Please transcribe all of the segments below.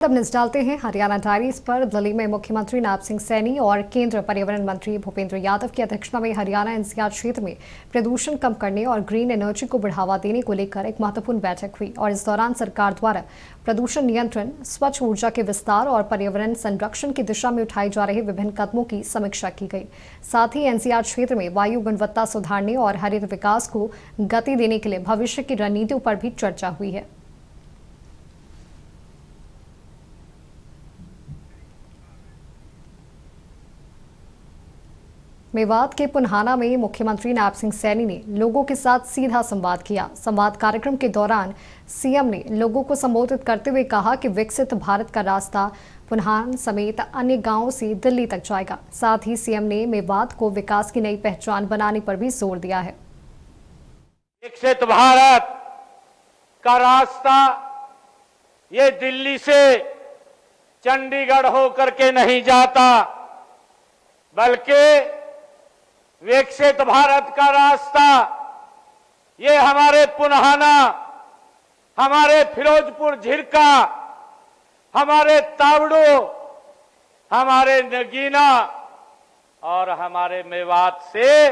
अब नजर डालते हैं हरियाणा डायरीज पर। दिल्ली में मुख्यमंत्री नायब सिंह सैनी और केंद्र पर्यावरण मंत्री भूपेंद्र यादव की अध्यक्षता में हरियाणा एनसीआर क्षेत्र में प्रदूषण कम करने और ग्रीन एनर्जी को बढ़ावा देने को लेकर एक महत्वपूर्ण बैठक हुई और इस दौरान सरकार द्वारा प्रदूषण नियंत्रण, स्वच्छ ऊर्जा के विस्तार और पर्यावरण संरक्षण की दिशा में उठाए जा रहे विभिन्न कदमों की समीक्षा की गई। साथ ही एनसीआर क्षेत्र में वायु गुणवत्ता सुधारने और हरित विकास को गति देने के लिए भविष्य की रणनीतियों पर भी चर्चा हुई है। मेवात के पुन्हाना में मुख्यमंत्री नायब सिंह सैनी ने लोगों के साथ सीधा संवाद किया। संवाद कार्यक्रम के दौरान सीएम ने लोगों को संबोधित करते हुए कहा कि विकसित भारत का रास्ता पुन्हान समेत अन्य गांवों से दिल्ली तक जाएगा। साथ ही सीएम ने मेवात को विकास की नई पहचान बनाने पर भी जोर दिया है। विकसित भारत का रास्ता ये दिल्ली से चंडीगढ़ होकर के नहीं जाता, बल्कि विकसित भारत का रास्ता ये हमारे पुन्हाना, हमारे फिरोजपुर झिरका, हमारे तावड़ो, हमारे नगीना और हमारे मेवात से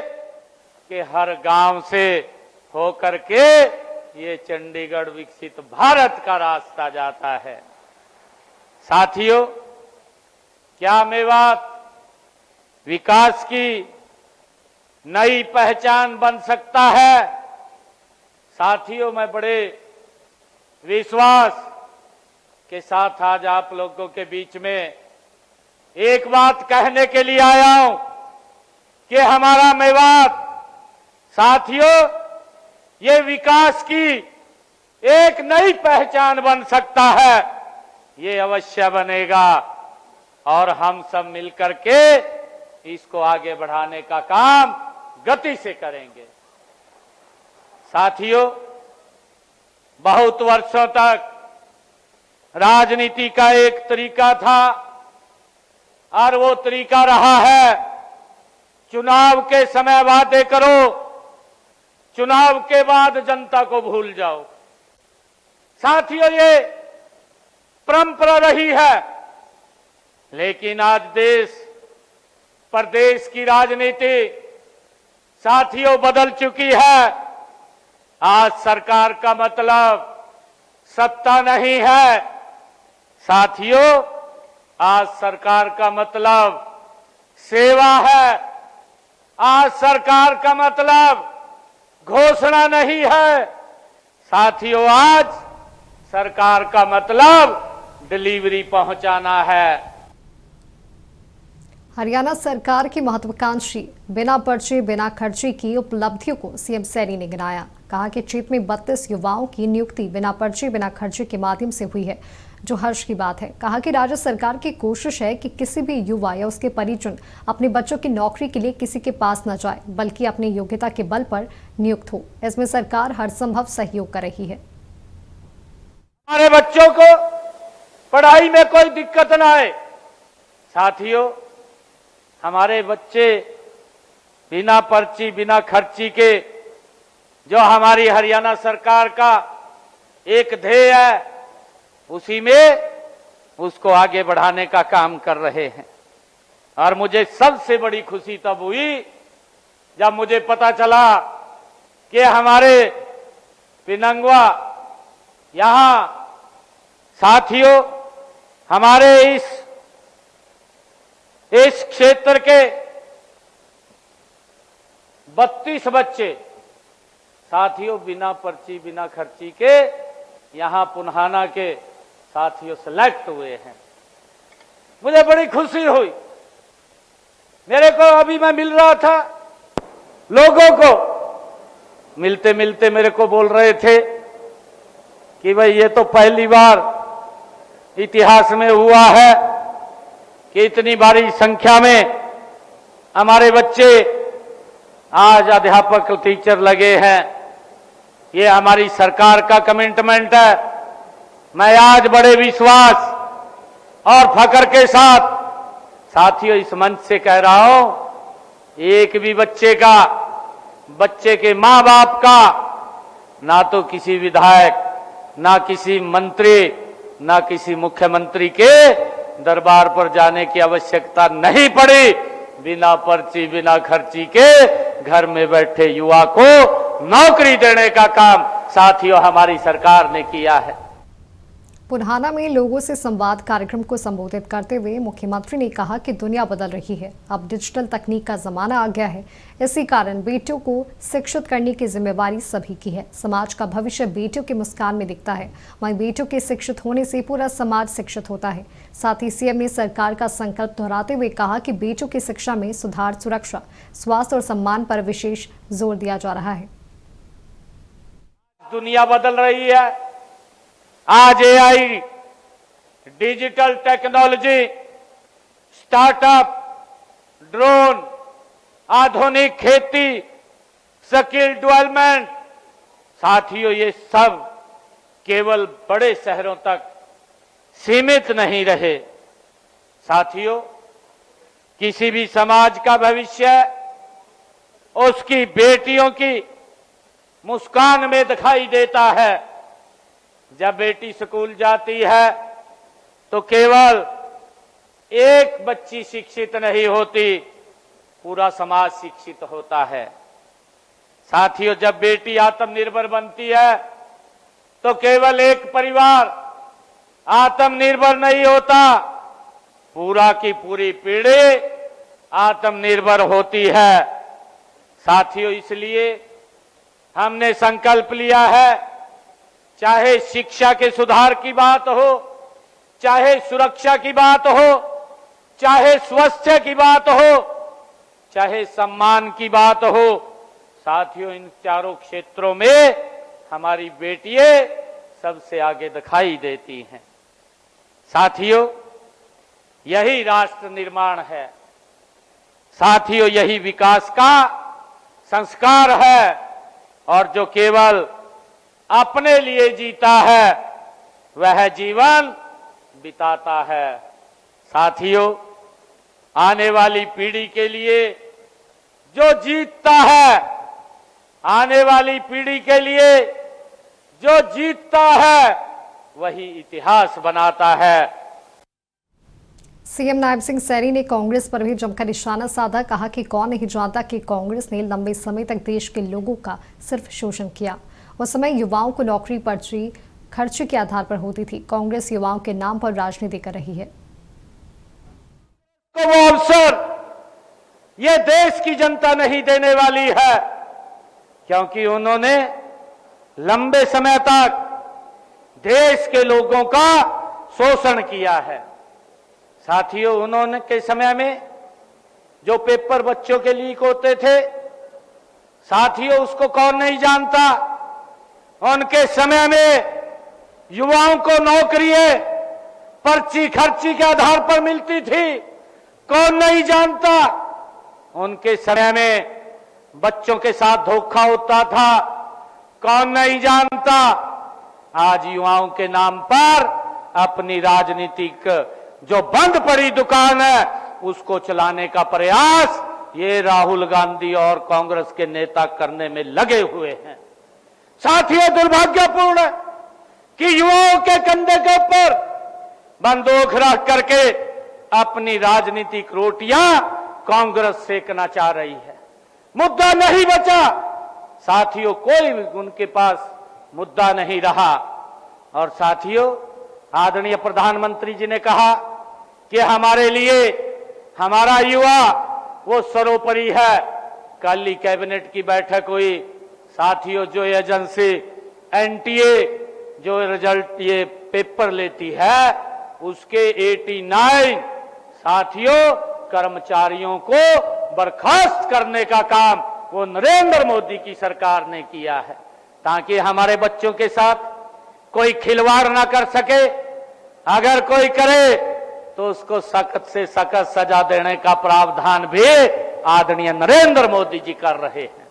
के हर गांव से होकर के ये चंडीगढ़ विकसित भारत का रास्ता जाता है। साथियों, क्या मेवात विकास की नई पहचान बन सकता है? साथियों, मैं बड़े विश्वास के साथ आज आप लोगों के बीच में एक बात कहने के लिए आया हूं कि हमारा मेवात, साथियों, ये विकास की एक नई पहचान बन सकता है। ये अवश्य बनेगा और हम सब मिलकर के इसको आगे बढ़ाने का काम गति से करेंगे। साथियों, बहुत वर्षों तक राजनीति का एक तरीका था और वो तरीका रहा है चुनाव के समय वादे करो, चुनाव के बाद जनता को भूल जाओ। साथियों, ये परंपरा रही है, लेकिन आज देश प्रदेश की राजनीति साथियों बदल चुकी है। आज सरकार का मतलब सत्ता नहीं है साथियों, आज सरकार का मतलब सेवा है। आज सरकार का मतलब घोषणा नहीं है साथियों, आज सरकार का मतलब डिलीवरी पहुंचाना है। हरियाणा सरकार की महत्वाकांक्षी बिना पर्चे बिना खर्चे की उपलब्धियों को सीएम सैनी ने गिनाया। कहा कि क्षेत्र में 32 युवाओं की नियुक्ति बिना पर्चे बिना खर्चे के माध्यम से हुई है, जो हर्ष की बात है। कहा कि राज्य सरकार की कोशिश है कि किसी भी युवा या उसके परिजन अपने बच्चों की नौकरी के लिए किसी के पास न जाए, बल्कि अपनी योग्यता के बल पर नियुक्त हो। इसमें सरकार हर संभव सहयोग कर रही है। हमारे बच्चों को पढ़ाई में कोई दिक्कत न आए। साथियों, हमारे बच्चे बिना पर्ची बिना खर्ची के, जो हमारी हरियाणा सरकार का एक ध्येय है, उसी में उसको आगे बढ़ाने का काम कर रहे हैं। और मुझे सबसे बड़ी खुशी तब हुई जब मुझे पता चला कि हमारे पिनंगवा यहां साथियों, हमारे इस क्षेत्र के 32 बच्चे साथियों बिना पर्ची बिना खर्ची के यहां पुन्हाना के साथियों सेलेक्ट हुए हैं। मुझे बड़ी खुशी हुई। मेरे को अभी मैं मिल रहा था, लोगों को मिलते मिलते मेरे को बोल रहे थे कि भाई ये तो पहली बार इतिहास में हुआ है कि इतनी भारी संख्या में हमारे बच्चे आज अध्यापक टीचर लगे हैं। ये हमारी सरकार का कमिटमेंट है। मैं आज बड़े विश्वास और फख्र के साथ साथियों इस मंच से कह रहा हूं, एक भी बच्चे के मां बाप का ना तो किसी विधायक, ना किसी मंत्री, ना किसी मुख्यमंत्री के दरबार पर जाने की आवश्यकता नहीं पड़ी। बिना पर्ची बिना खर्ची के घर में बैठे युवा को नौकरी देने का काम साथियों हमारी सरकार ने किया है। पुन्हाना में लोगों से संवाद कार्यक्रम को संबोधित करते हुए मुख्यमंत्री ने कहा कि दुनिया बदल रही है, अब डिजिटल तकनीक का जमाना आ गया है। इसी कारण बेटियों को शिक्षित करने की जिम्मेवारी सभी की है। समाज का भविष्य बेटियों के मुस्कान में दिखता है, वहीं बेटियों के शिक्षित होने से पूरा समाज शिक्षित होता है। साथ ही सीएम ने सरकार का संकल्प दोहराते हुए कहा कि बेटियों की शिक्षा में सुधार, सुरक्षा, स्वास्थ्य और सम्मान पर विशेष जोर दिया जा रहा है। दुनिया बदल रही है। आज AI, digital technology, startup, drone, आधुनिक खेती, स्किल डेवलपमेंट, साथियों ये सब केवल बड़े शहरों तक सीमित नहीं रहे। साथियों, किसी भी समाज का भविष्य उसकी बेटियों की मुस्कान में दिखाई देता है। जब बेटी स्कूल जाती है तो केवल एक बच्ची शिक्षित नहीं होती, पूरा समाज शिक्षित होता है। साथियों, जब बेटी आत्मनिर्भर बनती है तो केवल एक परिवार आत्मनिर्भर नहीं होता, पूरा की पूरी पीढ़ी आत्मनिर्भर होती है। साथियों, इसलिए हमने संकल्प लिया है, चाहे शिक्षा के सुधार की बात हो, चाहे सुरक्षा की बात हो, चाहे स्वास्थ्य की बात हो, चाहे सम्मान की बात हो, साथियों इन चारों क्षेत्रों में हमारी बेटियां सबसे आगे दिखाई देती हैं। साथियों, यही राष्ट्र निर्माण है। साथियों, यही विकास का संस्कार है, और जो केवल अपने लिए जीता है वह जीवन बिताता है। साथियों, आने वाली पीढ़ी के लिए जो जीतता है, आने वाली पीढ़ी के लिए जो जीतता है वही इतिहास बनाता है। सीएम नायब सिंह सैनी ने कांग्रेस पर भी जमकर निशाना साधा। कहा कि कौन नहीं जानता कि कांग्रेस ने लंबे समय तक देश के लोगों का सिर्फ शोषण किया। उस समय युवाओं को नौकरी पर्ची खर्चे के आधार पर होती थी। कांग्रेस युवाओं के नाम पर राजनीति कर रही है। वो अवसर ये देश की जनता नहीं देने वाली है, क्योंकि उन्होंने लंबे समय तक देश के लोगों का शोषण किया है। साथियों, उन्होंने के समय में जो पेपर बच्चों के लीक होते थे, साथियों उसको कौन नहीं जानता। उनके समय में युवाओं को नौकरियां पर्ची खर्ची के आधार पर मिलती थी, कौन नहीं जानता। उनके समय में बच्चों के साथ धोखा होता था, कौन नहीं जानता। आज युवाओं के नाम पर अपनी राजनीतिक जो बंद पड़ी दुकान है उसको चलाने का प्रयास ये राहुल गांधी और कांग्रेस के नेता करने में लगे हुए हैं। साथियों, दुर्भाग्यपूर्ण है कि युवाओं के कंधे के ऊपर बंदूक रख करके अपनी राजनीतिक रोटियां कांग्रेस सेकना चाह रही है। मुद्दा नहीं बचा। साथियों, कोई भी उनके पास मुद्दा नहीं रहा। और साथियों, आदरणीय प्रधानमंत्री जी ने कहा कि हमारे लिए हमारा युवा वो सर्वोपरि है। कल ही कैबिनेट की बैठक हुई। साथियों, जो एजेंसी एनटीए जो रिजल्ट ये पेपर लेती है उसके 89 साथियों कर्मचारियों को बर्खास्त करने का काम वो नरेंद्र मोदी की सरकार ने किया है, ताकि हमारे बच्चों के साथ कोई खिलवाड़ ना कर सके। अगर कोई करे तो उसको सख्त से सख्त सजा देने का प्रावधान भी आदरणीय नरेंद्र मोदी जी कर रहे हैं।